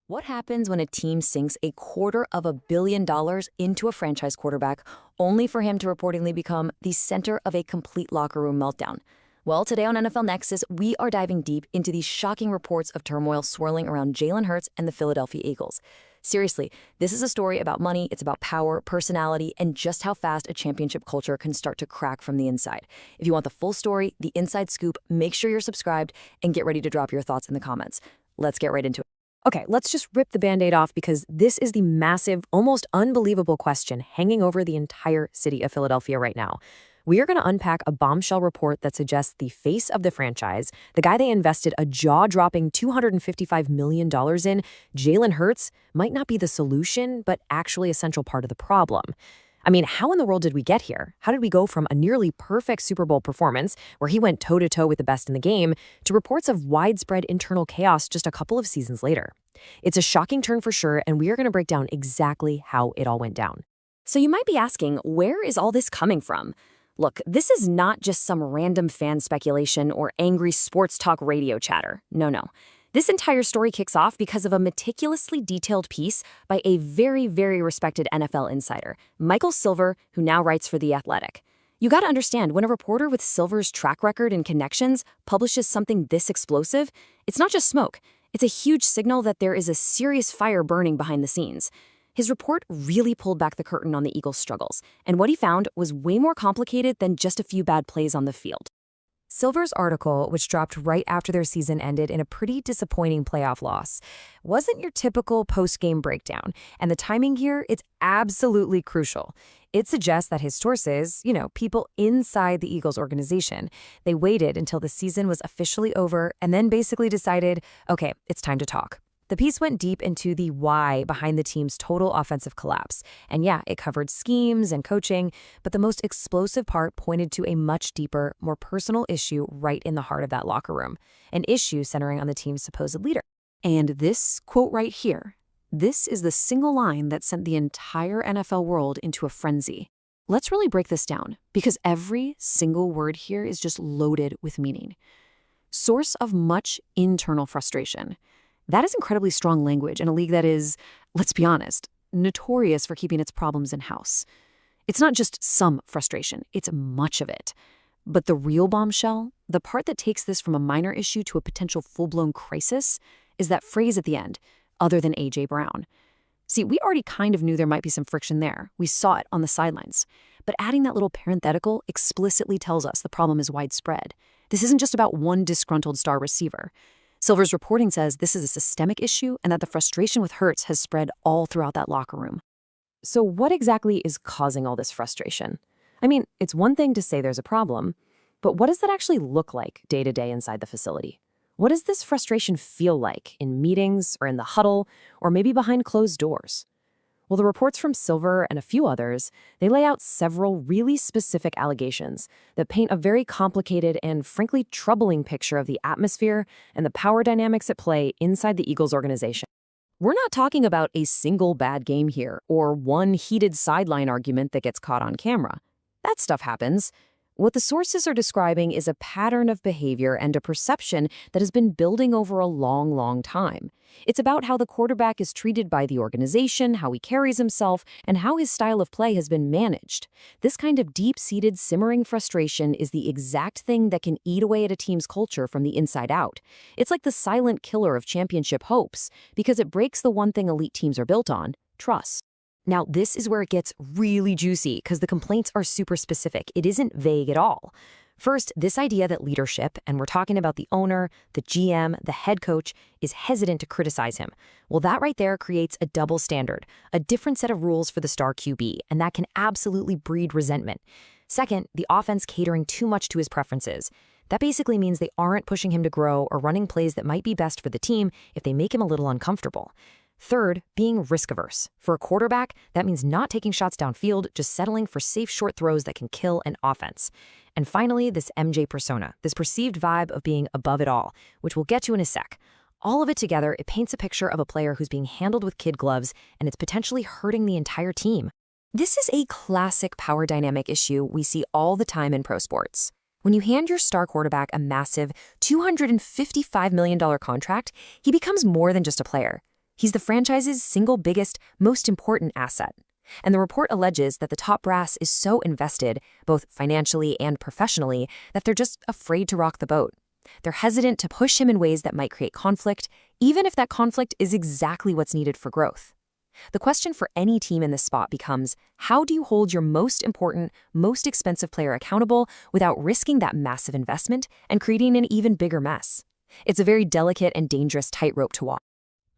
What happens when a team sinks $250 million into a franchise quarterback only for him to reportedly become the center of a complete locker room meltdown? Well, today on NFL Nexus, we are diving deep into these shocking reports of turmoil swirling around Jalen Hurts and the Philadelphia Eagles. Seriously, this is a story about money, it's about power, personality, and just how fast a championship culture can start to crack from the inside. If you want the full story, the inside scoop, make sure you're subscribed and get ready to drop your thoughts in the comments. Let's get right into it. Okay, let's just rip the Band-Aid off because this is the massive, almost unbelievable question hanging over the entire city of Philadelphia right now. We are going to unpack a bombshell report that suggests the face of the franchise, the guy they invested a jaw-dropping $255 million in, Jalen Hurts, might not be the solution, but actually a central part of the problem. I mean, how in the world did we get here? How did we go from a nearly perfect Super Bowl performance, where he went toe-to-toe with the best in the game, to reports of widespread internal chaos just a couple of seasons later? It's a shocking turn for sure, and we are going to break down exactly how it all went down. So you might be asking, where is all this coming from? Look, this is not just some random fan speculation or angry sports talk radio chatter. No. This entire story kicks off because of a meticulously detailed piece by a very, very respected NFL insider, Michael Silver, who now writes for The Athletic. You gotta understand, when a reporter with Silver's track record and connections publishes something this explosive, it's not just smoke. It's a huge signal that there is a serious fire burning behind the scenes. His report really pulled back the curtain on the Eagles' struggles, and what he found was way more complicated than just a few bad plays on the field. Silver's article, which dropped right after their season ended in a pretty disappointing playoff loss, wasn't your typical post-game breakdown, and the timing here, it's absolutely crucial. It suggests that his sources, people inside the Eagles organization, they waited until the season was officially over and then basically decided, okay, it's time to talk. The piece went deep into the why behind the team's total offensive collapse. And yeah, it covered schemes and coaching, but the most explosive part pointed to a much deeper, more personal issue right in the heart of that locker room, an issue centering on the team's supposed leader. And this quote right here, this is the single line that sent the entire NFL world into a frenzy. Let's really break this down, because every single word here is just loaded with meaning. Source of much internal frustration. That is incredibly strong language in a league that is, let's be honest, notorious for keeping its problems in-house. It's not just some frustration, it's much of it. But the real bombshell, the part that takes this from a minor issue to a potential full-blown crisis, is that phrase at the end, other than A.J. Brown. See, we already kind of knew there might be some friction there. We saw it on the sidelines. But adding that little parenthetical explicitly tells us the problem is widespread. This isn't just about one disgruntled star receiver. Silver's reporting says this is a systemic issue and that the frustration with Hurts has spread all throughout that locker room. So what exactly is causing all this frustration? I mean, it's one thing to say there's a problem, but what does that actually look like day to day inside the facility? What does this frustration feel like in meetings or in the huddle or maybe behind closed doors? Well, the reports from Silver and a few others, they lay out several really specific allegations that paint a very complicated and frankly troubling picture of the atmosphere and the power dynamics at play inside the Eagles organization. We're not talking about a single bad game here or one heated sideline argument that gets caught on camera. That stuff happens. What the sources are describing is a pattern of behavior and a perception that has been building over a long, long time. It's about how the quarterback is treated by the organization, how he carries himself, and how his style of play has been managed. This kind of deep-seated, simmering frustration is the exact thing that can eat away at a team's culture from the inside out. It's like the silent killer of championship hopes, because it breaks the one thing elite teams are built on: trust. Now, this is where it gets really juicy because the complaints are super specific. It isn't vague at all. First, this idea that leadership, and we're talking about the owner, the GM, the head coach, is hesitant to criticize him. Well, that right there creates a double standard, a different set of rules for the star QB, and that can absolutely breed resentment. Second, the offense catering too much to his preferences. That basically means they aren't pushing him to grow or running plays that might be best for the team if they make him a little uncomfortable. Third, being risk-averse. For a quarterback, that means not taking shots downfield, just settling for safe short throws that can kill an offense. And finally, this MJ persona, this perceived vibe of being above it all, which we'll get to in a sec. All of it together, it paints a picture of a player who's being handled with kid gloves, and it's potentially hurting the entire team. This is a classic power dynamic issue we see all the time in pro sports. When you hand your star quarterback a massive $255 million contract, he becomes more than just a player. He's the franchise's single biggest, most important asset. And the report alleges that the top brass is so invested, both financially and professionally, that they're just afraid to rock the boat. They're hesitant to push him in ways that might create conflict, even if that conflict is exactly what's needed for growth. The question for any team in this spot becomes, how do you hold your most important, most expensive player accountable without risking that massive investment and creating an even bigger mess? It's a very delicate and dangerous tightrope to walk.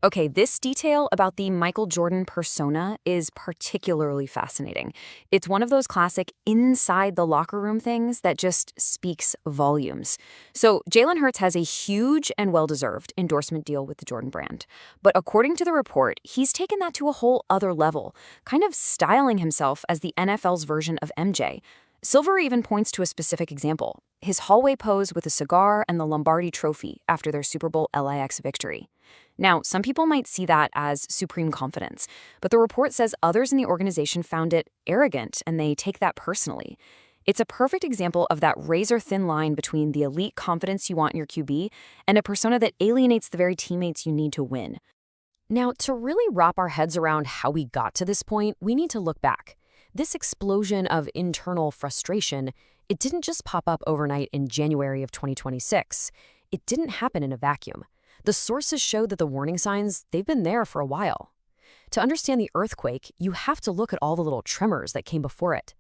Okay, this detail about the Michael Jordan persona is particularly fascinating. It's one of those classic inside the locker room things that just speaks volumes. So Jalen Hurts has a huge and well-deserved endorsement deal with the Jordan brand. But according to the report, he's taken that to a whole other level, kind of styling himself as the NFL's version of MJ. Silver even points to a specific example, his hallway pose with a cigar and the Lombardi Trophy after their Super Bowl LAX victory. Now, some people might see that as supreme confidence, but the report says others in the organization found it arrogant and they take that personally. It's a perfect example of that razor-thin line between the elite confidence you want in your QB and a persona that alienates the very teammates you need to win. Now, to really wrap our heads around how we got to this point, we need to look back. This explosion of internal frustration, it didn't just pop up overnight in January of 2026. It didn't happen in a vacuum. The sources show that the warning signs, they've been there for a while. To understand the earthquake, you have to look at all the little tremors that came before it.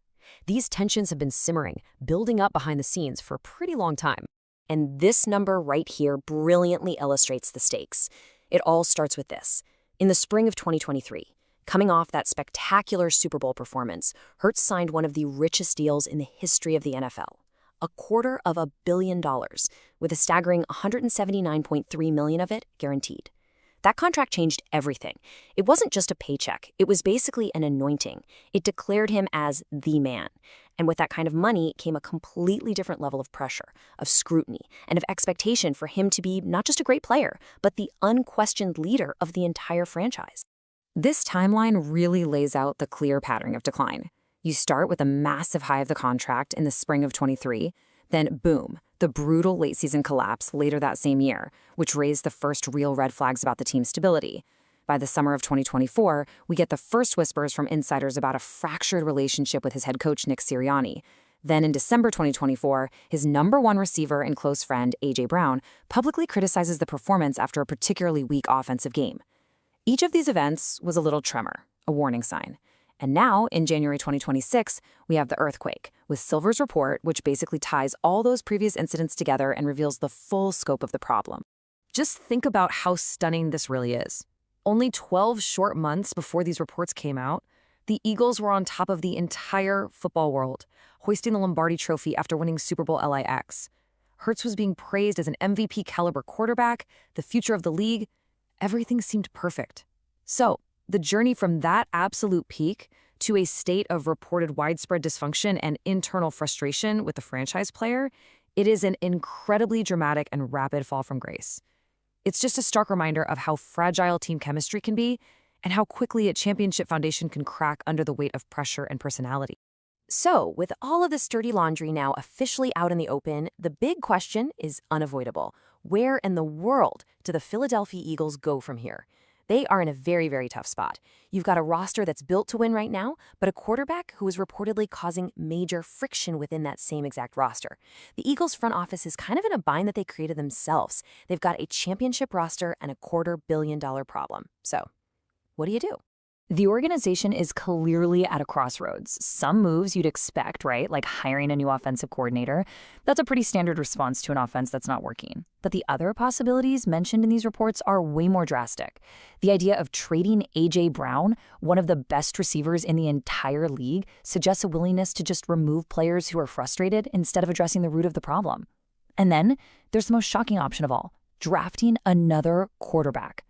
These tensions have been simmering, building up behind the scenes for a pretty long time. And this number right here brilliantly illustrates the stakes. It all starts with this. In the spring of 2023, coming off that spectacular Super Bowl performance, Hurts signed one of the richest deals in the history of the NFL. $250 million, with a staggering $179.3 million of it guaranteed. That contract changed everything. It wasn't just a paycheck. It was basically an anointing. It declared him as the man. And with that kind of money came a completely different level of pressure, of scrutiny, and of expectation for him to be not just a great player, but the unquestioned leader of the entire franchise. This timeline really lays out the clear pattern of decline. You start with a massive high of the contract in the spring of 23, then boom, the brutal late-season collapse later that same year, which raised the first real red flags about the team's stability. By the summer of 2024, we get the first whispers from insiders about a fractured relationship with his head coach, Nick Sirianni. Then in December 2024, his number one receiver and close friend, A.J. Brown, publicly criticizes the performance after a particularly weak offensive game. Each of these events was a little tremor, a warning sign. And now, in January 2026, we have the earthquake, with Silver's report, which basically ties all those previous incidents together and reveals the full scope of the problem. Just think about how stunning this really is. Only 12 short months before these reports came out, the Eagles were on top of the entire football world, hoisting the Lombardi Trophy after winning Super Bowl LAX. Hurts was being praised as an MVP-caliber quarterback, the future of the league. Everything seemed perfect. So, the journey from that absolute peak to a state of reported widespread dysfunction and internal frustration with the franchise player, it is an incredibly dramatic and rapid fall from grace. It's just a stark reminder of how fragile team chemistry can be and how quickly a championship foundation can crack under the weight of pressure and personality. So, with all of this dirty laundry now officially out in the open, the big question is unavoidable. Where in the world do the Philadelphia Eagles go from here? They are in a very, very tough spot. You've got a roster that's built to win right now, but a quarterback who is reportedly causing major friction within that same exact roster. The Eagles front office is kind of in a bind that they created themselves. They've got a championship roster and a $250 million problem. So, what do you do? The organization is clearly at a crossroads. Some moves you'd expect, right? Like hiring a new offensive coordinator. That's a pretty standard response to an offense that's not working. But the other possibilities mentioned in these reports are way more drastic. The idea of trading A.J. Brown, one of the best receivers in the entire league, suggests a willingness to just remove players who are frustrated instead of addressing the root of the problem. And then there's the most shocking option of all, drafting another quarterback.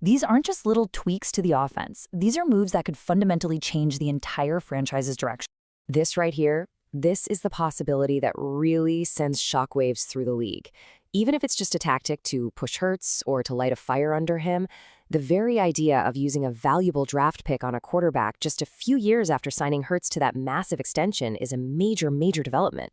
These aren't just little tweaks to the offense. These are moves that could fundamentally change the entire franchise's direction. This right here, this is the possibility that really sends shockwaves through the league. Even if it's just a tactic to push Hurts or to light a fire under him, the very idea of using a valuable draft pick on a quarterback just a few years after signing Hurts to that massive extension is a major, major development.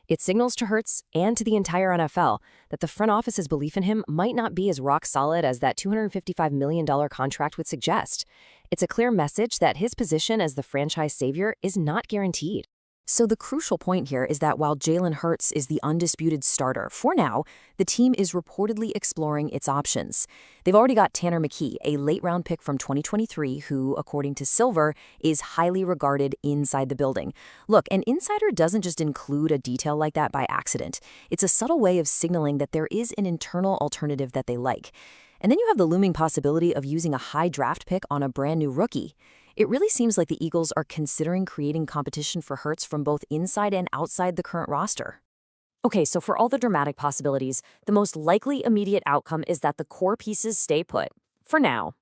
It signals to Hurts and to the entire NFL that the front office's belief in him might not be as rock solid as that $255 million contract would suggest. It's a clear message that his position as the franchise savior is not guaranteed. So the crucial point here is that while Jalen Hurts is the undisputed starter, for now, the team is reportedly exploring its options. They've already got Tanner McKee, a late-round pick from 2023 who, according to Silver, is highly regarded inside the building. Look, an insider doesn't just include a detail like that by accident. It's a subtle way of signaling that there is an internal alternative that they like. And then you have the looming possibility of using a high draft pick on a brand new rookie. It really seems like the Eagles are considering creating competition for Hurts from both inside and outside the current roster. Okay, so for all the dramatic possibilities, the most likely immediate outcome is that the core pieces stay put. For now.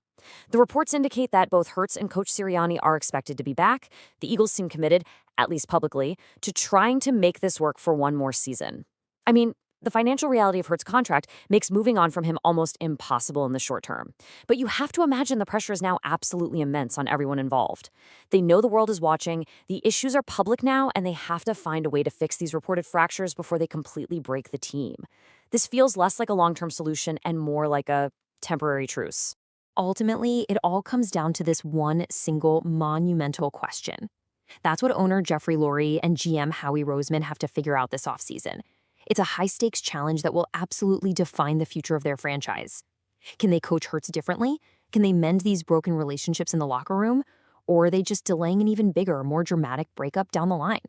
The reports indicate that both Hurts and Coach Sirianni are expected to be back. The Eagles seem committed, at least publicly, to trying to make this work for one more season. I mean, the financial reality of Hurts' contract makes moving on from him almost impossible in the short term. But you have to imagine the pressure is now absolutely immense on everyone involved. They know the world is watching, the issues are public now, and they have to find a way to fix these reported fractures before they completely break the team. This feels less like a long-term solution and more like a temporary truce. Ultimately, it all comes down to this one single monumental question. That's what owner Jeffrey Lurie and GM Howie Roseman have to figure out this offseason. It's a high-stakes challenge that will absolutely define the future of their franchise. Can they coach Hurts differently? Can they mend these broken relationships in the locker room? Or are they just delaying an even bigger, more dramatic breakup down the line?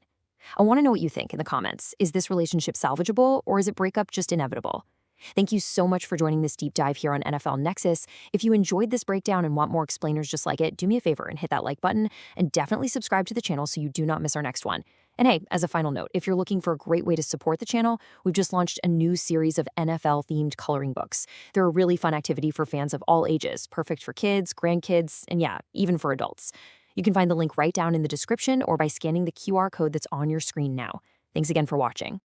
I want to know what you think in the comments. Is this relationship salvageable, or is it breakup just inevitable? Thank you so much for joining this deep dive here on NFL Nexus. If you enjoyed this breakdown and want more explainers just like it, do me a favor and hit that like button, and definitely subscribe to the channel so you do not miss our next one. And hey, as a final note, if you're looking for a great way to support the channel, we've just launched a new series of NFL-themed coloring books. They're a really fun activity for fans of all ages, perfect for kids, grandkids, and yeah, even for adults. You can find the link right down in the description or by scanning the QR code that's on your screen now. Thanks again for watching.